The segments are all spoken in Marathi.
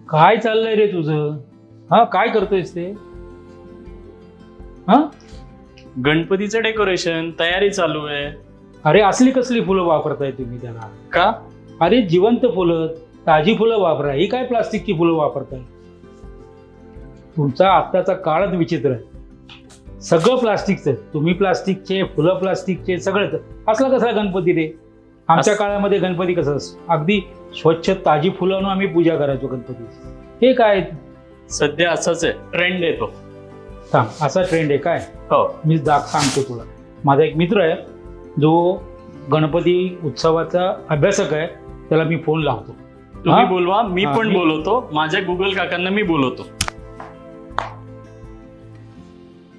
काय चाललंय रे तुझं? हा, काय करतोयस ते? हा, गणपतीचं डेकोरेशन तयारी चालू आहे. अरे असली कसली फुलं वापरताय तुम्ही त्याला? का? अरे जिवंत फुलं, ताजी फुलं वापरा. ही काय प्लास्टिकची फुलं वापरताय? तुमचा आत्ताचा काळच विचित्र आहे. सगळं प्लास्टिकचं. तुम्ही प्लास्टिकचे, फुलं प्लास्टिकचे, सगळंच. असला कसा गणपती रे? आमच्या काळामध्ये गणपती कसं अगदी स्वच्छ ताजी फुलं आणून आम्ही पूजा करायचो गणपतीची. हे काय सध्या असाच आहे, ट्रेंड आहे तो. थांब, असा ट्रेंड आहे काय? हो. मी सांगतो तुला. माझा एक मित्र आहे जो गणपती उत्सवाचा अभ्यासक आहे. त्याला मी फोन लावतो. तुम्ही बोलवा, मी पण बोलवतो. माझ्या गुगल काकांना मी बोलवतो.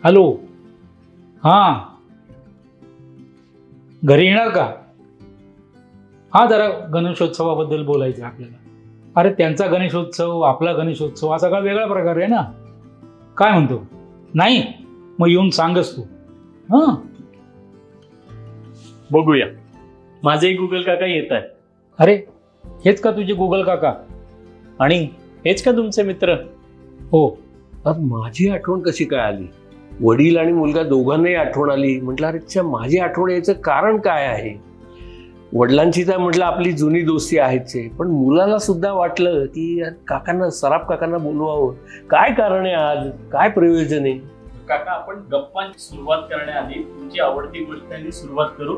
हॅलो, हा, घरी येणार का? हा, जरा गणेशोत्सवाबद्दल बोलायचं आपल्याला. अरे त्यांचा गणेशोत्सव, आपला गणेशोत्सव हा सगळा वेगळा प्रकार आहे ना. काय म्हणतो? नाही, मग येऊन सांगस तू. हा, बघूया. माझे गुगल काका येत आहे. अरे हेच का तुझे गुगल काका? आणि हेच का तुमचे मित्र? हो. तर माझी आठवण कशी काय आली? वडील आणि मुलगा दोघांनाही आठवण आली. म्हटलं अरे माझी आठवण याचं कारण काय आहे? वडिलांची तर म्हटलं आपली जुनी दोस्ती आहेच आहे, पण मुलाला सुद्धा वाटलं की काकांना, सराफ काकांना बोलवावं. काय कारण आहे आज? काय प्रयोजन आहे? काका, आपण गप्पांची सुरुवात करण्याआधी तुमची आवडती गोष्ट सुरुवात करू.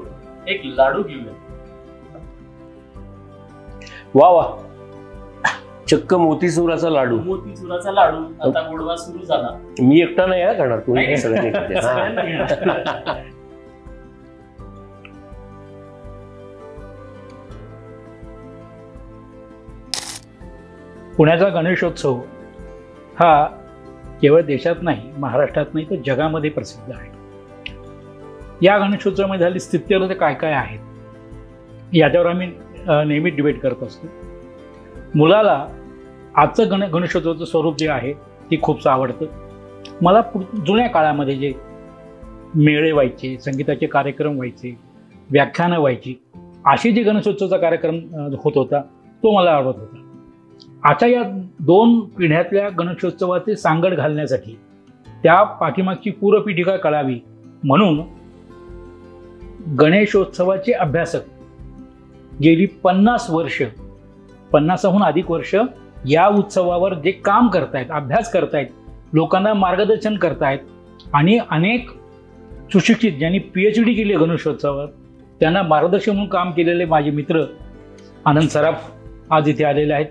एक लाडू घेऊया. वा वा, चक्क मोतीचुराचा लाडू. मोतीचुराचा लाडू. आता गोडवा सुरू झाला. मी एकटा नाही खाणार, तुम्ही सगळ्यांनी. पुण्याचा गणेशोत्सव हा केवळ देशात नाही, महाराष्ट्रात नाही, तर जगामध्ये प्रसिद्ध आहे. या गणेशोत्सवामध्ये झाली स्थित्यर्थ काय काय आहेत याच्यावर आम्ही नेहमी डिबेट करत असतो. मुलाला आजचं गणेशोत्सवाचं स्वरूप जे आहे ते खूपच आवडतं. मला जुन्या काळामध्ये जे मेळे व्हायचे, संगीताचे कार्यक्रम व्हायचे, व्याख्यानं व्हायची, अशी जी गणेशोत्सवाचा कार्यक्रम होत होता तो मला आवडत होता. आता या दोन पिढ्यातल्या गणेशोत्सवाचे सांगड घालण्यासाठी, त्या पाठीमागची पूर्वपीठिका कळावी म्हणून गणेशोत्सवाचे अभ्यासक गेली 50 वर्ष, 50हून अधिक वर्ष या उत्सवावर जे काम करतायत, अभ्यास करतायत, लोकांना मार्गदर्शन करतायत. आणि अनेक सुशिक्षित ज्यांनी PhD केली गणेशोत्सवावर, त्यांना मार्गदर्शन म्हणून काम केलेले माझे मित्र आनंद सराफ आज इथे आलेले आहेत.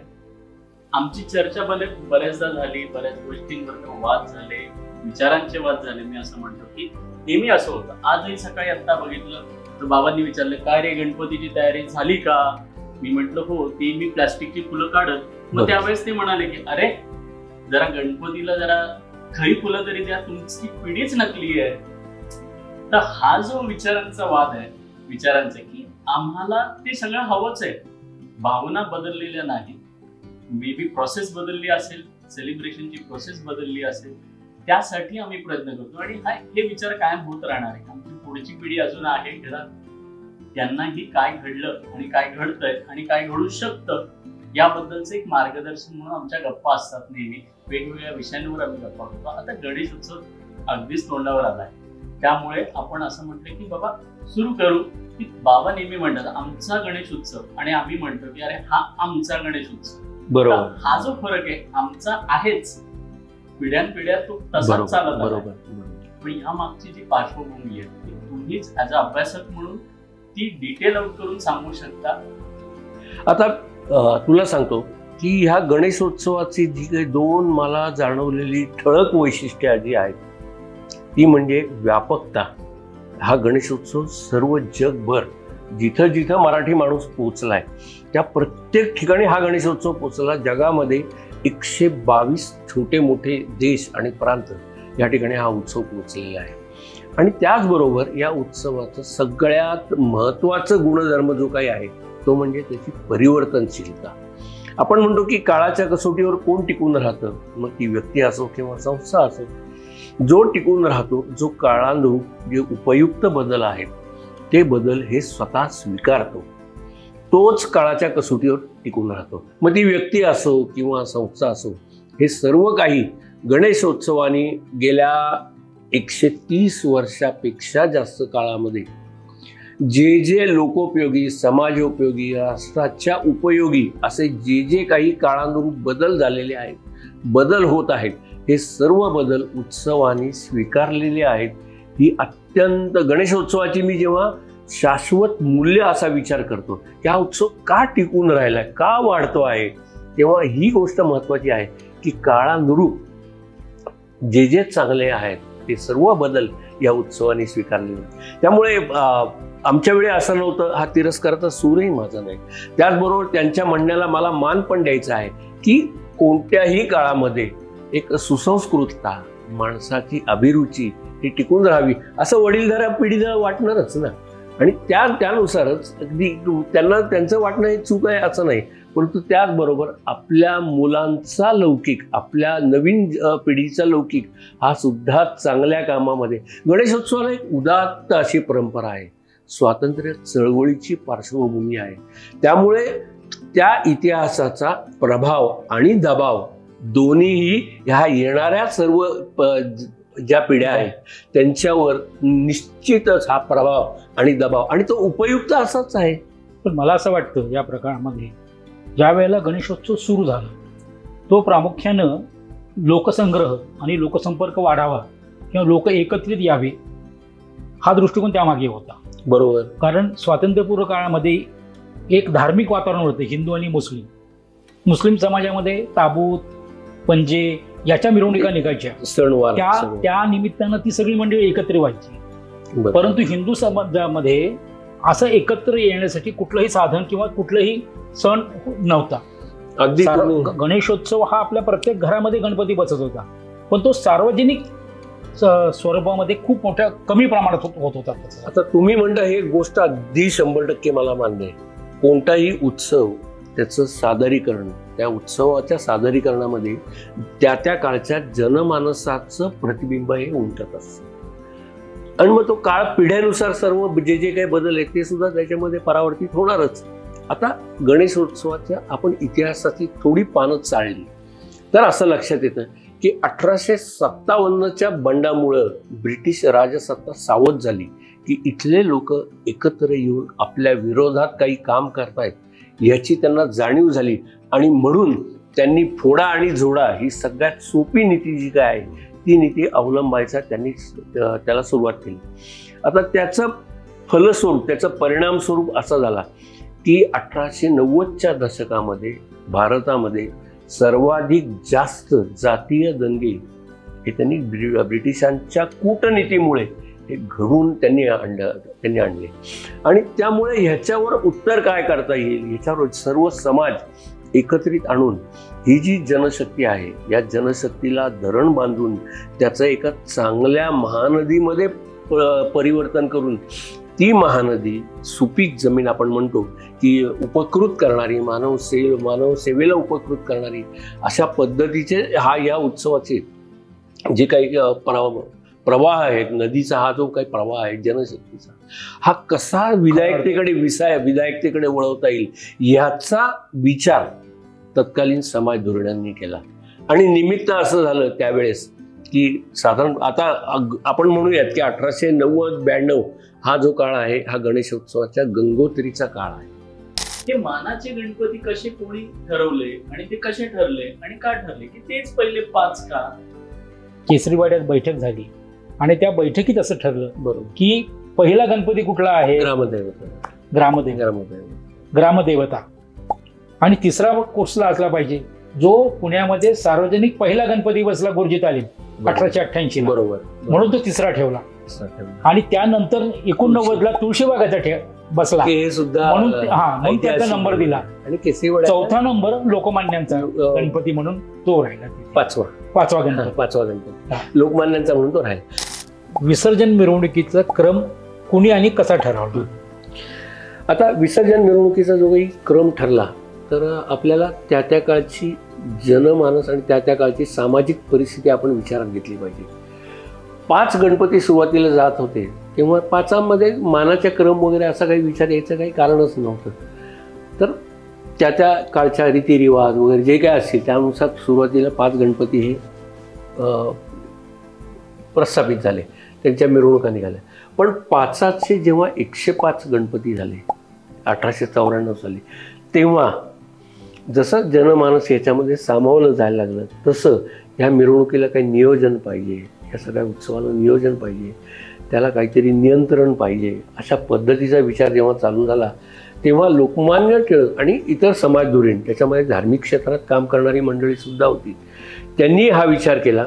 आमची चर्चा बऱ्याचदा झाली, बऱ्याच गोष्टींवर वाद झाले, विचारांचे वाद झाले. मी असं म्हणतो की नेहमी असं होतं. आजही सकाळी आता बघितलं तर बाबांनी विचारलं, काय रे गणपतीची तयारी झाली का? मी म्हटलं हो, ती मी प्लास्टिकची फुलं काढत. मग त्यावेळेस ते म्हणाले की अरे जरा गणपतीला जरा खरी फुलं तरी द्या, तुमची पिढीच नकली आहे. तर हा जो विचारांचा वाद आहे, विचारांचा, की आम्हाला ते सगळं हवंच आहे, भावना बदललेल्या नाही. मे बी प्रोसेस बदलली असेल, सेलिब्रेशनची प्रोसेस बदलली असेल, त्यासाठी आम्ही प्रयत्न करतो. आणि हे विचार कायम होत राहणार आहे. आमची पुढची पिढी अजून आहे घरात, त्यांनाही काय घडलं आणि काय घडतंय आणि काय घडू शकतं याबद्दलचं एक मार्गदर्शन म्हणून आमच्या गप्पा असतात. नेहमी वेगवेगळ्या विषयांवर आम्ही गप्पा करतो. आता गणेश उत्सव अगदीच तोंडावर आलाय, त्यामुळे आपण असं म्हटलं की बाबा सुरू करू. की बाबा नेहमी म्हणतात आमचा गणेश उत्सव, आणि आम्ही म्हणतो की अरे हा आमचा गणेश उत्सव. बरोबर. हा जो फरक आहे आमचा आहेच, पिढ्यानपिढ्या तो तसाच चालत आहे. पण या मागची जी पार्श्वभूमी आहे ती तुम्हीच ऍज अ अभ्यासक म्हणून ती डिटेल आउट करून सांगू शकता. आता तुला सांगतो की ह्या गणेशोत्सवाची जी काही दोन मला जाणवलेली ठळक वैशिष्ट्ये जी आहेत ती म्हणजे व्यापकता. हा गणेशोत्सव सर्व जगभर जिथं जिथं मराठी माणूस पोचलाय त्या प्रत्येक ठिकाणी हा गणेशोत्सव पोचला. जगामध्ये 122 छोटे मोठे देश आणि प्रांत या ठिकाणी हा उत्सव पोचलेला आहे. आणि त्याचबरोबर या उत्सवाचं सगळ्यात महत्त्वाचं गुणधर्म जो काही आहे तो म्हणजे त्याची परिवर्तनशीलता. आपण म्हणतो की काळाच्या कसोटीवर कोण टिकून राहतं, मग ती व्यक्ती असो किंवा संस्था असो, जो टिकून राहतो, जो काळानुरूप जे उपयुक्त बदल आहेत ते बदल हे स्वतः स्वीकारतो तोच काळाच्या कसोटीवर टिकून राहतो. मग ती व्यक्ती असो किंवा संस्था असो, हे सर्व काही गणेशोत्सवाने गेल्या 130 वर्षापेक्षा जास्त काळामध्ये जे जे लोकोपयोगी, समाजोपयोगी, राष्ट्राच्या उपयोगी असे जे जे काही काळानुरूप बदल झालेले आहेत, बदल होत आहेत, हे सर्व बदल उत्सवाने स्वीकारलेले आहेत. ही अत्यंत गणेशोत्सवाची मी जेव्हा शाश्वत मूल्य असा विचार करतो की हा उत्सव का टिकून राहिलाय, का वाढतो आहे, तेव्हा ही गोष्ट महत्वाची आहे की काळानुरूप जे जे चांगले आहेत ते सर्व बदल या उत्सवाने स्वीकारले. त्यामुळे आमच्या वेळी असं नव्हतं, हा तिरस्काराचा सूरही माझा नाही. त्याचबरोबर त्यांच्या म्हणण्याला मला मान पण द्यायचा आहे की कोणत्याही काळामध्ये एक सुसंस्कृतता, माणसाची अभिरुची ही टिकून राहावी असं वडीलधाऱ्या पिढीला वाटणारच ना. आणि त्यानुसारच अगदी त्यांना त्यांचं वाटणं हे चूक आहे असं नाही, परंतु त्याचबरोबर आपल्या मुलांचा लौकिक, आपल्या नवीन पिढीचा लौकिक हा सुद्धा चांगल्या कामामध्ये. गणेशोत्सवाला एक उदात्त अशी परंपरा आहे, स्वातंत्र्य चळवळीची पार्श्वभूमी आहे. त्यामुळे त्या इतिहासाचा प्रभाव आणि दबाव दोन्हीही ह्या येणाऱ्या सर्व ज्या पिढ्या आहेत त्यांच्यावर निश्चितच हा प्रभाव आणि दबाव, आणि तो उपयुक्त असाच आहे. पण मला असं वाटतं या प्रकारामध्ये ज्या वेळेला गणेशोत्सव सुरू झाला तो प्रामुख्यानं लोकसंग्रह आणि लोकसंपर्क वाढावा किंवा लोक एकत्रित यावे हा दृष्टिकोन त्यामागे होता. बरोबर. कारण स्वातंत्र्यपूर्व काळामध्ये एक धार्मिक वातावरण होतं. हिंदू आणि मुस्लिम समाजामध्ये ताबूत, पंजे याच्या मिरवणुका निघायच्या, सणवार, त्या निमित्तानं ती सगळी मंडळी एकत्र व्हायची. परंतु हिंदू समाजामध्ये असं एकत्र येण्यासाठी कुठलंही साधन किंवा कुठलंही सण नव्हता. अगदी गणेशोत्सव हा आपल्या प्रत्येक घरामध्ये गणपती बसत होता, पण तो सार्वजनिक स्वरूपामध्ये खूप मोठ्या कमी प्रमाणात होत होता. आता तुम्ही म्हणता हे गोष्ट अगदी 100% मला मान्य आहे. कोणताही उत्सव त्याचं सादरीकरण, त्या उत्सवाच्या सादरीकरणामध्ये त्या काळच्या जनमानसाचं प्रतिबिंब हे उमटत असतं. आणि मग तो काळ पिढ्यानुसार सर्व जे जे काही बदल आहेत ते सुद्धा त्याच्यामध्ये परावर्तित होणारच. आता गणेशोत्सवाच्या आपण इतिहासाची थोडी पानं चाळली तर असं लक्षात येतं की 1857च्या बंडामुळं ब्रिटिश राजसत्ता सावध झाली की इथले लोक एकत्र येऊन आपल्या विरोधात काही काम करतायत याची त्यांना जाणीव झाली. आणि म्हणून त्यांनी फोडा आणि जोडा ही सगळ्यात सोपी नीती जी काय आहे ती नीती अवलंबायचा त्यांनी त्याला सुरुवात केली. आता त्याचं फलस्वरूप, त्याचा परिणाम स्वरूप असा झाला की 1890च्या दशकामध्ये भारतामध्ये सर्वाधिक जास्त जातीय दंगे हे त्यांनी ब्रिटिशांच्या कूटनीतीमुळे हे घडून त्यांनी आणले. आणि त्यामुळे ह्याच्यावर उत्तर काय करता येईल, ह्याच्यावर सर्व समाज एकत्रित आणून ही जी जनशक्ती आहे या जनशक्तीला धरण बांधून त्याचं एका चांगल्या महानदीमध्ये परिवर्तन करून ती महानदी सुपीक जमीन आपण म्हणतो की उपकृत करणारी, मानव सेवेला उपकृत करणारी अशा पद्धतीचे या उत्सवाचे जे काही प्रवाह आहेत, नदीचा हा जो काही प्रवाह आहे जनशक्तीचा, हा कसा विधायकतेकडे वळवता येईल याचा विचार तत्कालीन समाज धोरणांनी केला. आणि निमित्त असं झालं त्यावेळेस की साधारण आता आपण म्हणूयात की 1890-92 हा जो काळ आहे हा गणेशोत्सवाच्या गंगोत्रीचा काळ आहे. हे मानाचे गणपती कसे कोणी ठरवले आणि ते कसे ठरले आणि का ठरले की तेच पहिले 5 का? केसरीवाड्यात बैठक झाली आणि त्या बैठकीत असं ठरलं बरोबर की पहिला गणपती कुठला आहे, ग्रामदेवता, आणि तिसरा कुठला असला पाहिजे जो पुण्यामध्ये सार्वजनिक पहिला गणपती बसला गुरुजी तालीम 1888 बरोबर, म्हणून तो तिसरा ठेवला. आणि त्यानंतर 89ला तुळशीबागाचा बसला हे सुद्धा म्हणून त्याचा नंबर दिला. आणि चौथा नंबर लोकमान्यांचा गणपती म्हणून तो राहिला. पाचवा गणपती लोकमान्यांचा म्हणून तो राहिला. विसर्जन मिरवणुकीचा क्रम कुणी आणि कसा ठरवला? आता विसर्जन मिरवणुकीचा जो काही क्रम ठरला तर आपल्याला त्या काळची जनमानस आणि त्या काळची सामाजिक परिस्थिती आपण विचारात घेतली पाहिजे. 5 गणपती सुरुवातीला जात होते तेव्हा 5मध्ये मानाच्या क्रम वगैरे असा काही विचार यायचं काही कारणच नव्हतं. तर त्या त्या काळच्या रीतिरिवाज वगैरे जे काय असतील त्यानुसार सुरुवातीला 5 गणपती हे प्रस्थापित झाले, त्यांच्या मिरवणुका निघाल्या. पण 5चे जेव्हा 105 गणपती झाले 1894 साली, तेव्हा जसं जनमानस याच्यामध्ये सामावलं जायला लागलं तसं ह्या मिरवणुकीला काही नियोजन पाहिजे, या सगळ्या उत्सवाला नियोजन पाहिजे, त्याला काहीतरी नियंत्रण पाहिजे, अशा पद्धतीचा विचार जेव्हा चालू झाला तेव्हा लोकमान्य टिळक आणि इतर समाजधुरीण, त्याच्यामध्ये धार्मिक क्षेत्रात काम करणारी मंडळीसुद्धा होती, त्यांनी हा विचार केला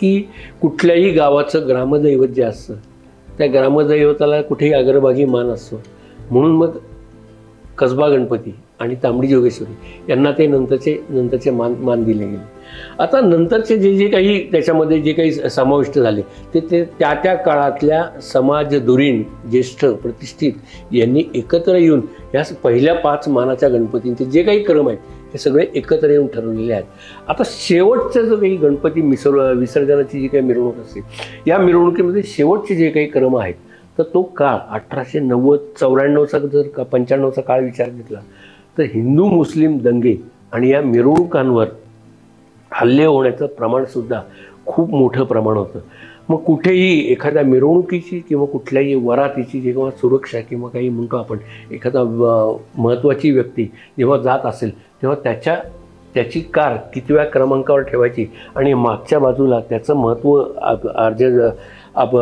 की कुठल्याही गावाचं ग्रामदैवत जे असतं त्या ग्रामदैवताला कुठेही अग्रभागी मान असतो, म्हणून मग कसबा गणपती आणि तांबडी जोगेश्वरी यांना ते नंतरचे मान दिले गेले. आता नंतरचे जे काही त्याच्यामध्ये जे काही समाविष्ट झाले ते त्या काळातल्या समाजधुरीण ज्येष्ठ प्रतिष्ठित यांनी एकत्र येऊन या पहिल्या 5 मानाच्या गणपतींचे जे काही क्रम आहेत हे सगळे एकत्र येऊन ठरवलेले आहेत. आता शेवटचं जो काही गणपती विसर्जनाची जी काही मिरवणूक असते, या मिरवणुकीमध्ये शेवटचे जे काही क्रम आहेत तर तो काळ 1890-94चा जर 95चा काळ विचार घेतला तर हिंदू मुस्लिम दंगे आणि या मिरवणुकांवर हल्ले होण्याचं प्रमाणसुद्धा खूप मोठं प्रमाण होतं. मग कुठेही एखाद्या मिरवणुकीची किंवा कुठल्याही वरातीची जेव्हा सुरक्षा किंवा काही म्हणतो आपण एखादा महत्त्वाची व्यक्ती जेव्हा जात असेल तेव्हा त्याची कार कितव्या क्रमांकावर ठेवायची आणि मागच्या बाजूला त्याचं महत्त्व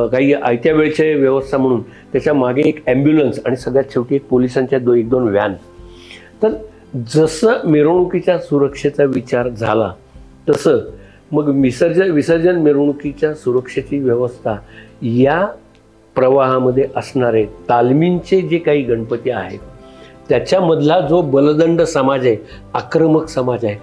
काही आयत्या वेळचे व्यवस्था म्हणून त्याच्या मागे एक ॲम्ब्युलन्स आणि सगळ्यात शेवटी एक पोलिसांच्या 1-2 व्हॅन. तर जसं मिरवणुकीच्या सुरक्षेचा विचार झाला तसं मग विसर्जन मिरवणुकीच्या सुरक्षेची व्यवस्था या प्रवाहामध्ये असणारे तालमींचे जे काही गणपती आहेत त्याच्यामधला जो बलदंड समाज आहे, आक्रमक समाज आहे,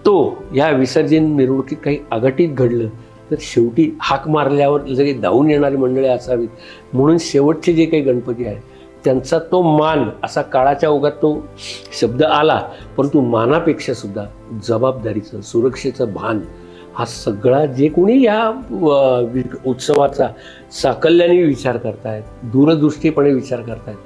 तो या विसर्जन मिरवणुकीत काही अघटित घडलं तर शेवटी हाक मारल्यावर जरी धावून येणारी मंडळी असावीत, म्हणून शेवटचे जे काही गणपती आहेत त्यांचा तो मान असा काळाच्या ओघात तो शब्द आला, परंतु मानापेक्षा सुद्धा जबाबदारीचं सुरक्षेचं भान हा सगळा जे कोणी या उत्सवाचा साकल्याने विचार करतायत, दूरदृष्टीपणे विचार करतायत,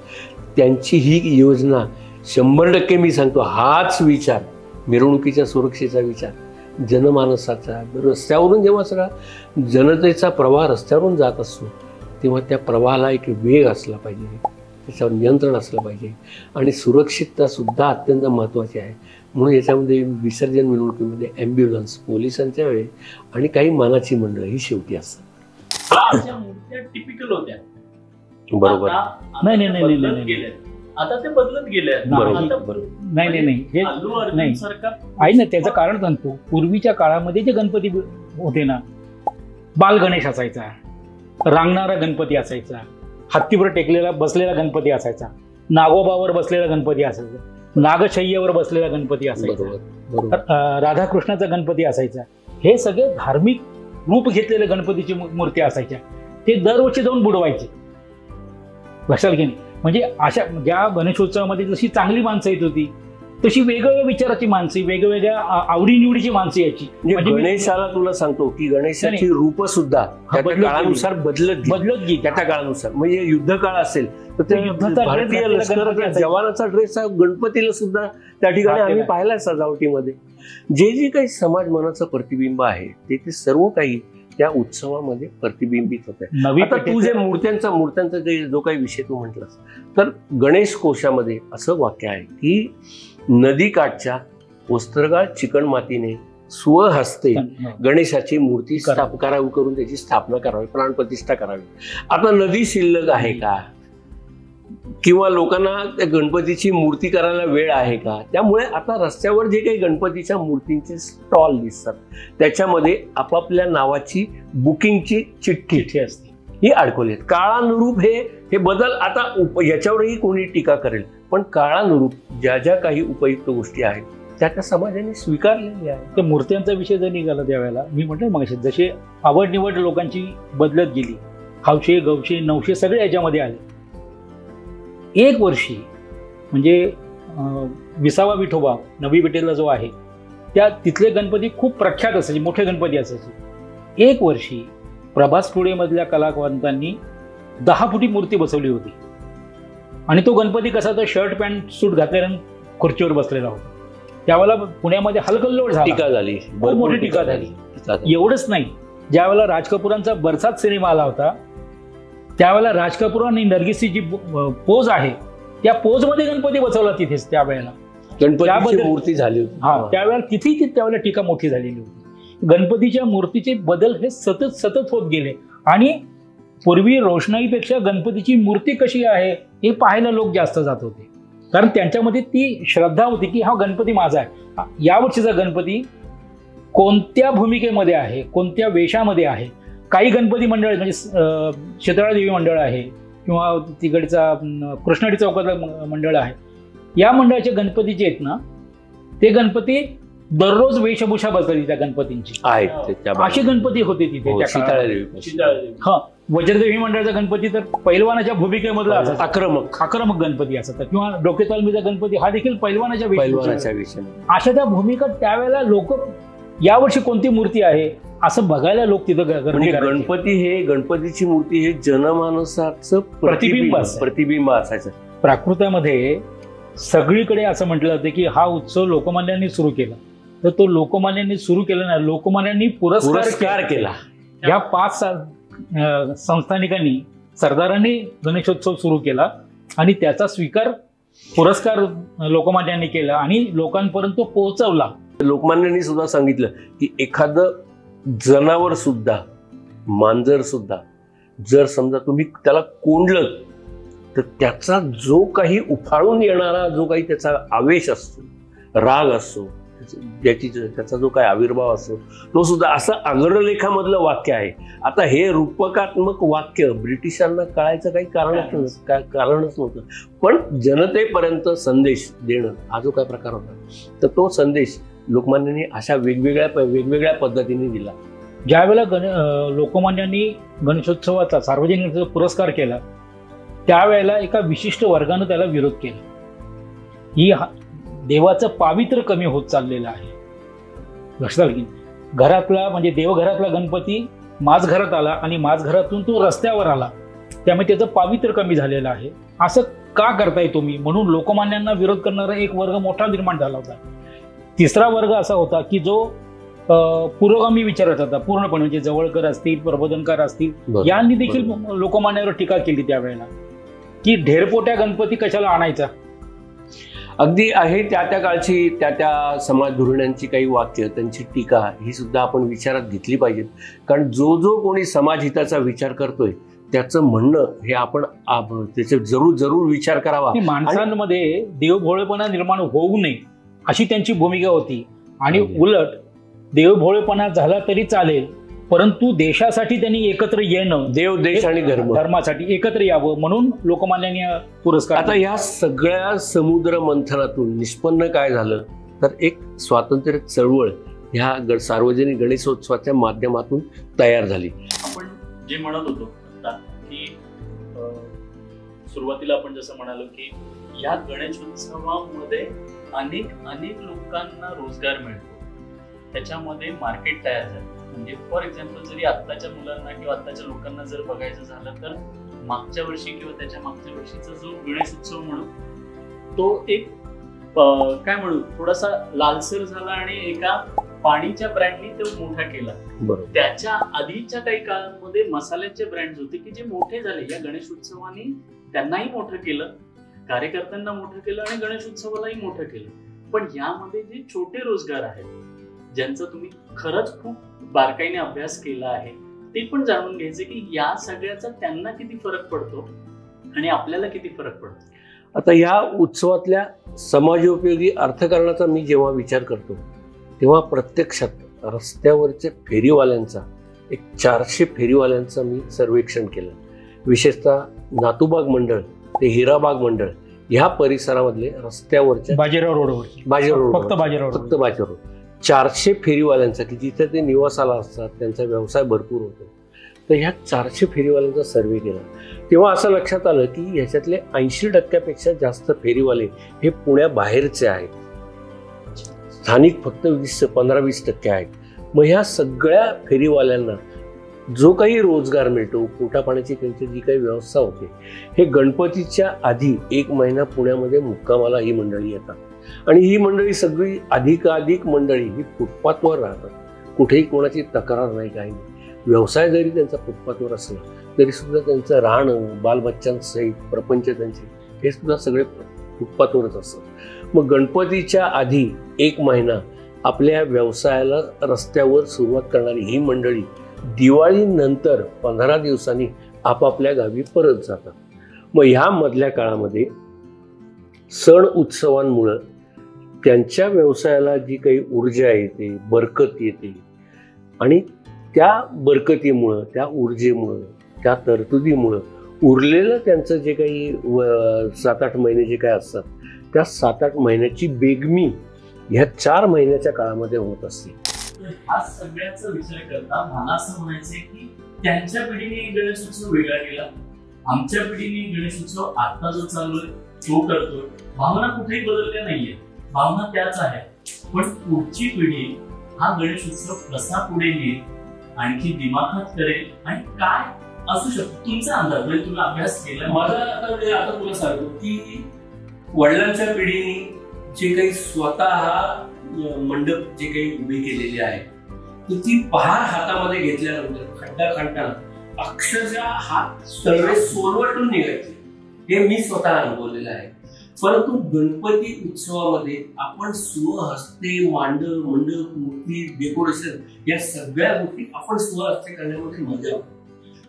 त्यांची ही योजना 100% मी सांगतो हाच विचार मिरवणुकीच्या सुरक्षेचा विचार जनमानसाचा रस्त्यावरून जेव्हा सगळा जनतेचा प्रवाह रस्त्यावरून जात असतो तेव्हा त्या प्रवाहाला एक वेग असला पाहिजे, त्याच्यावर नियंत्रण असलं पाहिजे आणि सुरक्षितता सुद्धा अत्यंत महत्त्वाची आहे. म्हणून याच्यामध्ये विसर्जन मिरवणुकीमध्ये ॲम्ब्युलन्स, पोलिसांच्या वेळी आणि काही मानाची मंडळं ही शेवटी असतात. मूर्त्या टिपिकल होत्या बरोबर. नाही आता ते बदलत गेले. नाही हे सरकार आहे ना, त्याचं कारण सांगतो. पूर्वीच्या काळामध्ये जे गणपती होते ना, बाल गणेश असायचा, रांगणारा गणपती असायचा, हत्तीवर टेकलेला बसलेला गणपती असायचा, नागोबावर बसलेला गणपती असायचा, नागशय्येवर बसलेला गणपती असायचा, राधाकृष्णाचा गणपती असायचा. हे सगळे धार्मिक रूप घेतलेले गणपतीची मूर्ती असायच्या. ते दरवर्षी जाऊन बुडवायचे, लक्षात घे. म्हणजे अशा ज्या गणेशोत्सवामध्ये जशी चांगली माणसं येत होती तशी वेगवेगळ्या विचाराची माणसे, वेगवेगळ्या आवडीनिवडीची माणसं यायची. म्हणजे गणेशाला तुला सांगतो की गणेशाची रूप सुद्धा काळानुसार बदलत गेली. त्या काळानुसार म्हणजे युद्ध काळ असेल तर ते भारतीय लष्कराच्या जवानाचा ड्रेस गणपतीला सुद्धा त्या ठिकाणी आम्ही पाहिलाय सजावटीमध्ये. जे काही समाज मनाचं प्रतिबिंब आहे ते सर्व काही त्या उत्सवामध्ये प्रतिबिंबित होत आहे. आता तू जे मूर्त्यांचा जो काही विषय तू म्हटलास तर गणेश कोशामध्ये असं वाक्य आहे की नदीकाठच्या वस्त्रगाळ चिकण मातीने स्वहस्ते गणेशाची मूर्ती करावी, करून त्याची स्थापना करावी, प्राणप्रतिष्ठा करावी. आता नदी शिल्लक आहे का किंवा लोकांना त्या गणपतीची मूर्ती करायला वेळ आहे का? त्यामुळे आता रस्त्यावर जे काही गणपतीच्या मूर्तींचे स्टॉल दिसतात त्याच्यामध्ये आपापल्या नावाची बुकिंगची चिठ्ठी असते, ही अडकवली आहेत. काळानुरूप हे बदल आता याच्यावरही कोणी टीका करेल, पण काळानुरूप ज्या ज्या काही उपयुक्त गोष्टी आहेत त्या समाजाने स्वीकारलेल्या आहेत. त्या मूर्त्यांचा विषय जर निघाला त्यावेळेला मी म्हटलं मग जसे आवड निवड लोकांची बदलत गेली, हौशे गवशे नवशे सगळे याच्यामध्ये आले. एक वर्षी म्हणजे 20वा विठोबा नवी विठेला जो आहे तिथले गणपती खूप प्रख्यात असायचे, मोठे गणपती असायचे. एक वर्षी प्रभास पुढेमधल्या कलावंतांनी 10 फुटी मूर्ती बसवली होती आणि तो गणपती कसा तर शर्ट पॅन्ट सूट घातल्यानंतर खुर्चीवर बसलेला होता. त्यावेळेला पुण्यामध्ये हलकल्लोळ झाला, टीका झाली, खूप मोठी टीका झाली. एवढंच नाही, ज्यावेळेला राज कपूरांचा बरसात सिनेमा आला होता त्यावेळेला राज कपूर आणि नर्गिसची जी पोज आहे त्या पोजमध्ये गणपती बसवला तिथेच त्यावेळेला, गणपतीची मूर्ती झाली होती. हा, त्यावेळेला तिथेही त्यावेळेला टीका मोठी झालेली होती. गणपतीच्या मूर्तीचे बदल हे सतत सतत होत गेले आणि पूर्वी रोषणाईपेक्षा गणपतीची मूर्ती कशी आहे हे पाहायला लोक जास्त जात होते, कारण त्यांच्यामध्ये ती श्रद्धा होती की हा गणपती माझा आहे. यावर्षीचा गणपती कोणत्या भूमिकेमध्ये आहे, कोणत्या वेशामध्ये आहे. काही गणपती मंडळ म्हणजे शीतळा देवी मंडळ आहे किंवा तिकडचा कृष्णाडी चौकातला मंडळ आहे, या मंडळाचे गणपती जे आहेत ना ते गणपती दररोज वेशभूषा बदलली त्या गणपतींची आहेत, असे गणपती होते तिथे. हा, वज्रदेवी मंडळाचा गणपती तर पैलवानाच्या भूमिकेमधला असायचा, आक्रमक गणपती असायचा, किंवा डोकेतालमीचा गणपती हा देखील पैलवानाच्या विषय. अशा त्या भूमिका त्यावेळेला लोक यावर्षी कोणती मूर्ती आहे असं बघायला लोक तिथं गणपती हे गणपतीची मूर्ती हे जनमानसाचं प्रतिबिंब असायचं. प्राकृतामध्ये सगळीकडे असं म्हटलं जातं की हा उत्सव लोकमान्यांनी सुरू केला, तर तो लोकमान्यांनी सुरू केला नाही, लोकमान्यांनी पुरस्कार केला. या 5 संस्थानिकांनी सरदारांनी गणेशोत्सव सुरू केला आणि त्याचा स्वीकार पुरस्कार लोकमान्यांनी केला आणि लोकांपर्यंत पोहोचवला. लोकमान्यांनी सुद्धा सांगितलं की एखादं जनावर सुद्धा, मांजर सुद्धा जर समजा तुम्ही त्याला कोंडलं तर त्याचा जो काही उफाळून येणारा जो काही त्याचा आवेश असतो, राग असतो, त्याचा जो काही आविर्भाव असतो तो सुद्धा असं अग्रलेखामधलं वाक्य आहे. आता हे रूपकात्मक वाक्य ब्रिटिशांना कळायचं काही कारणच नव्हतं, पण जनतेपर्यंत संदेश देणं हा जो काही प्रकार होता तर तो संदेश लोकमान्यांनी अशा वेगवेगळ्या पद्धतीने दिला. ज्यावेळेला लोकमान्यांनी गणेशोत्सवाचा सार्वजनिक पुरस्कार केला त्यावेळेला एका विशिष्ट वर्गानं त्याला विरोध केला. ही देवाचं पावित्र्य कमी होत चाललेलं आहे. लक्षात घे, घरातला म्हणजे देवघरातला गणपती माझ घरात आला आणि माझ घरातून तो रस्त्यावर आला, त्यामुळे त्याचं पावित्र्य कमी झालेलं आहे. असं का करताय तुम्ही, म्हणून लोकमान्यांना विरोध करणारा एक वर्ग मोठा निर्माण झाला होता. तिसरा वर्ग असा होता की जो पुरोगामी विचाराचा होता पूर्णपणे, म्हणजे जवळकर असतील, प्रबोधनकार असतील, यांनी देखील लोकमान्यावर टीका केली त्यावेळेला की ढेरपोट्या गणपती कशाला आणायचा. अगदी आहे त्या काळची त्या समाज धोरणांची काही वाक्य, त्यांची टीका ही सुद्धा आपण विचारात घेतली पाहिजेत, कारण जो कोणी समाजहिताचा विचार करतोय त्याचं म्हणणं हे आपण त्याचे जरूर विचार करावा. माणसांमध्ये देवभोळेपणा निर्माण होऊ नये अशी त्यांची भूमिका होती आणि उलट देवभोळेपणा झाला तरी चालेल परंतु देशासाठी त्यांनी एकत्र येणं, देव देश आणि धर्मासाठी एकत्र यावं म्हणून लोकमान्यांनी पुरस्कार. आता या सगळ्या समुद्र मंथनातून निष्पन्न काय झालं तर एक स्वातंत्र्य चळवळ ह्या सार्वजनिक गणेशोत्सवाच्या माध्यमातून तयार झाली. आपण जे म्हणत होतो आता की सुरुवातीला आपण जसं म्हणालो की या गणेशोत्सवामध्ये अनेक लोकांना रोजगार मिळतो, त्याच्यामध्ये मार्केट तयार झालं. म्हणजे फॉर एक्झाम्पल जरी आत्ताच्या मुलांना किंवा आत्ताच्या लोकांना जर बघायचं झालं तर मागच्या वर्षी किंवा त्याच्या मागच्या वर्षीचा जो गणेश उत्सव म्हणू तो एक काय म्हणू थोडासा लालसर झाला आणि एका पाणीच्या ब्रँडनी तो मोठा केला. त्याच्या आधीच्या काही काळामध्ये मसाल्याचे ब्रँड होते की जे मोठे झाले. या गणेश उत्सवाने त्यांनाही मोठं केलं, कार्यकर्त्यांना मोठं केलं आणि गणेश उत्सवालाही मोठं केलं. पण यामध्ये जे छोटे रोजगार आहेत ज्यांचा तुम्ही खरंच खूप बारकाईने अभ्यास केला आहे ते पण जाणून घ्यायचे की या सगळ्याचा त्यांना किती फरक पडतो आणि आपल्याला किती फरक पडतो. आता या उत्सवातल्या समाजोपयोगी अर्थकारणाचा मी जेव्हा विचार करतो तेव्हा प्रत्यक्षात रस्त्यावरच्या फेरीवाल्यांचा एक 400 फेरीवाल्यांचा मी सर्वेक्षण केलं. विशेषतः नातूबाग मंडळ ते हिराबाग मंडळ ह्या परिसरामधले रस्त्यावरच्या बाजीराव रोडवर फक्त बाजीराव 400 फेरीवाल्यांचा की जिथे ते निवासाला असतात, त्यांचा व्यवसाय भरपूर होतो. तर ह्या 400 फेरीवाल्यांचा सर्वे केला तेव्हा असं लक्षात आलं की ह्याच्यातले 80% जास्त फेरीवाले हे पुण्याबाहेरचे आहेत, स्थानिक फक्त 15-20% आहेत. मग ह्या सगळ्या फेरीवाल्यांना जो काही रोजगार मिळतो, पोटापाण्याची त्यांची जी काही व्यवस्था होते, हे गणपतीच्या आधी 1 महिना पुण्यामध्ये मुक्कामाला ही मंडळी येतात आणि ही मंडळी सगळी अधिकाधिक मंडळी ही फुटपाथवर राहतात. कुठेही कोणाची तक्रार नाही, काही नाही. व्यवसाय जरी त्यांचा फुटपाथवर असला तरी सुद्धा त्यांचं राहणं, बालबच्चांसहित प्रपंच त्यांचे हे सुद्धा सगळे फुटपाथवरच असतात. मग गणपतीच्या आधी 1 महिना आपल्या व्यवसायाला रस्त्यावर सुरुवात करणारी ही मंडळी दिवाळीनंतर 15 दिवसांनी आपापल्या गावी परत जातात. मग ह्या मधल्या काळामध्ये सण उत्सवांमुळं त्यांच्या व्यवसायाला जी काही ऊर्जा येते, बरकत येते आणि त्या बरकतीमुळं, त्या ऊर्जेमुळं, त्या तरतुदीमुळं उरलेलं त्यांचं जे काही 7-8 महिने जे काही असतात त्या 7-8 महिन्याची बेगमी ह्या 4 महिन्याच्या काळामध्ये होत असते. हा सगळ्याचा विचार करता मला असं म्हणायचंय की त्यांच्या पिढीने गणेशोत्सव वेगळा केला, आमच्या पिढीने गणेशोत्सव आता जो चालू आहे तो करतोय. भावना कुठेही बदलल्या नाहीये, भावना त्याच आहेत. पण पुढची पिढी हा गणेशोत्सव कसा पुढे नेईल, आणखी दिमाखात करेल आणि काय असू शकतो तुमचा अंदाज, म्हणजे तुम्ही अभ्यास केला. माझा आता तुला सांगतो की वडिलांच्या पिढीने जे काही स्वतः मंडप जे काही उभे केलेले आहे तर ती पहार हातामध्ये घेतल्यानंतर खड्डा खणताना अक्षरशः हात तळवे सोलवटून निघायचे. हे मी स्वतः अनुभवलेलं आहे. परंतु गणपती उत्सवामध्ये आपण स्वहस्ते मंडप, मूर्ती, डेकोरेशन या सगळ्या गोष्टी आपण स्वहस्ते करण्यामध्ये मजा होती.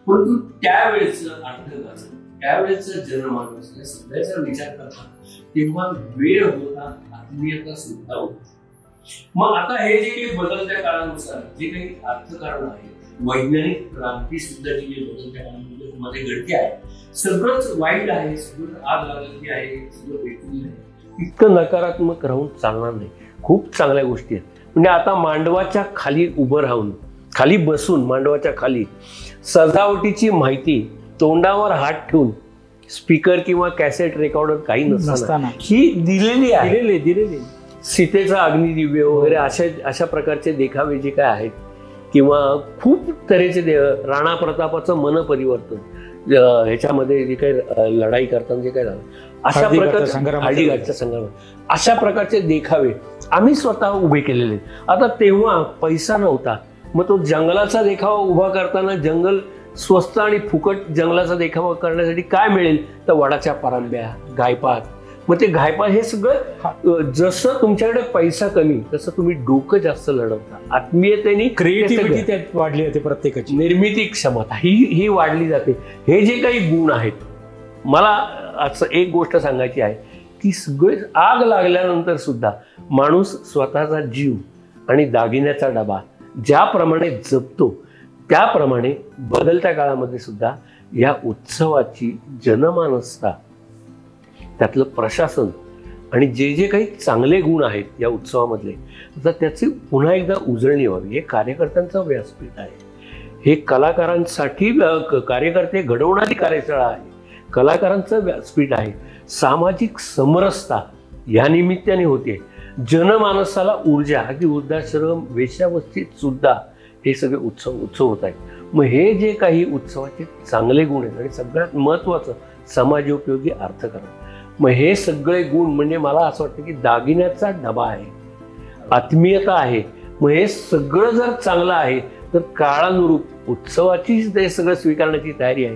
परंतु त्यावेळेचं अर्थकारण, त्यावेळेचं जनमानस या सगळ्याचा विचार करता तेव्हा वेळ होता, आत्मीयता सुद्धा होती. मग आता हे जे काही बदलत्या काळानुसार जे काही अर्थकारण आहे, वैज्ञानिक क्रांती सुद्धा जी काही बदलत्या काळामध्ये घडते आहे, सगळंच वाईट आहे, सगळं आग लागलेली आहे, सगळं भेटलेलं आहे. इतकं नकारात्मक राहून चालणार नाही. खूप चांगल्या गोष्टी आहेत. म्हणजे आता मांडवाच्या खाली उभं राहून, खाली बसून मांडवाच्या खाली सजावटीची माहिती तोंडावर हात ठेवून स्पीकर किंवा कॅसेट रेकॉर्डर काही नसताना ही दिलेली आहे. दिलेली सीतेचा अग्निदिव्य वगैरे अशा प्रकारचे देखावे जे काय आहेत किंवा खूप तऱ्हेचे राणा प्रतापाचं मन परिवर्तन, ह्याच्यामध्ये जे काही लढाई करताना जे काय झालं, अशा प्रकारचे हळदीघाटच्या संग्रामात अशा प्रकारचे देखावे आम्ही स्वतः उभे केलेले. आता तेव्हा पैसा नव्हता, मग तो जंगलाचा देखावा उभा करताना जंगल स्वस्त आणि फुकट जंगलाचा देखावा करण्यासाठी काय मिळेल तर वडाच्या पारंब्या, गायपात. मग ते गायपात हे सगळं जसं तुमच्याकडे पैसा कमी तसं तुम्ही डोकं जास्त लढवता, आत्मीयतेने क्रिएटिव्हिटी त्यात वाढली जाते, प्रत्येकाची निर्मिती क्षमता ही वाढली जाते. हे जे काही गुण आहेत, मला असं एक गोष्ट सांगायची आहे की सगळे आग लागल्यानंतर सुद्धा माणूस स्वतःचा जीव आणि दागिन्याचा डबा ज्याप्रमाणे जपतो त्याप्रमाणे बदलत्या काळामध्ये सुद्धा या उत्सवाची जनमानसता, त्यातलं प्रशासन आणि जे जे काही चांगले गुण आहेत या उत्सवामधले, तर त्याची पुन्हा एकदा उजळणी व्हावी. हे कार्यकर्त्यांचं व्यासपीठ आहे, हे कलाकारांसाठी कार्यकर्ते घडवणारी कार्यशाळा आहे, कलाकारांचं व्यासपीठ आहे. सामाजिक समरसता या निमित्ताने होते. जनमानसाला ऊर्जा, अगदी वृद्धाश्रम, वेश्यावस्थेत सुद्धा हे सगळे उत्सव होत आहेत. मग हे जे काही उत्सवाचे चांगले गुण आहेत आणि सगळ्यात महत्त्वाचं समाजोपयोगी अर्थकारण, मग हे सगळे गुण म्हणजे मला असं वाटतं की दागिन्याचा डबा आहे, आत्मीयता आहे. मग हे सगळं जर चांगलं आहे तर काळानुरूप उत्सवाची ते सगळं स्वीकारण्याची तयारी आहे,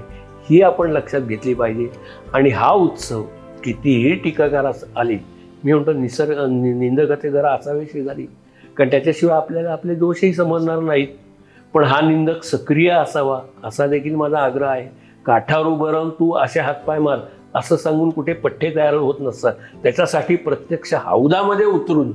ही आपण लक्षात घेतली पाहिजे. आणि हा उत्सव कितीही टीकाकार आले, मी म्हणतो निंदकाचे जरा असावे शेजारी, कारण त्याच्याशिवाय आपल्याला आपले दोषही समजणार नाहीत. पण हा निंदक सक्रिय असावा असा देखील माझा आग्रह आहे. काठावर उभं राहून तू असे हातपाय मार असं सांगून कुठे पठ्ठे तयार होत नसतात. त्याच्यासाठी प्रत्यक्ष हौदामध्ये उतरून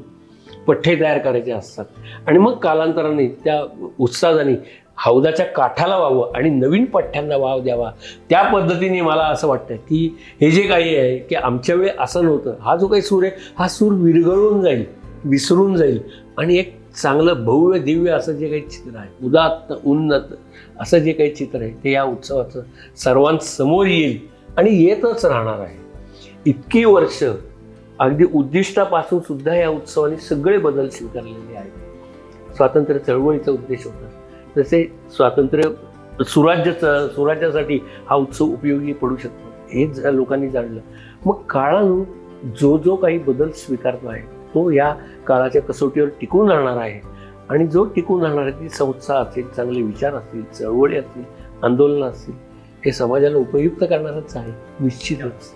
पठ्ठे तयार करायचे असतात आणि मग कालांतराने त्या उत्साहाने हौदाच्या काठाला व्हावं आणि नवीन पठ्ठ्यांना वाव द्यावा. त्या पद्धतीने मला असं वाटतं की हे जे काही आहे की आमच्या वेळी असं नव्हतं. हा जो काही सूर आहे हा सूर विरघळून जाईल, विसरून जाईल आणि एक चांगलं भव्य दिव्य असं जे काही चित्र आहे, उदात्त उन्नत असं जे काही चित्र आहे ते या उत्सवाचं सर्वांसमोर येईल आणि येतच राहणार आहे. इतकी वर्ष अगदी उद्दिष्टापासून सुद्धा या उत्सवाने सगळे बदल स्वीकारलेले आहेत. स्वातंत्र्य चळवळीचा उद्देश होता, तसे स्वातंत्र्य सुराज्यासाठी हा उत्सव उपयोगी पडू शकतो हे लोकांनी जाणलं. मग काळानं जो जो काही बदल स्वीकारतो आहे तो या काळाच्या कसोटीवर टिकून राहणार आहे. आणि जो टिकून राहणार आहे ती संस्था असेल, चांगले विचार असतील, चळवळी असतील, आंदोलनं असतील, हे समाजाला उपयुक्त करणारच आहे निश्चितच.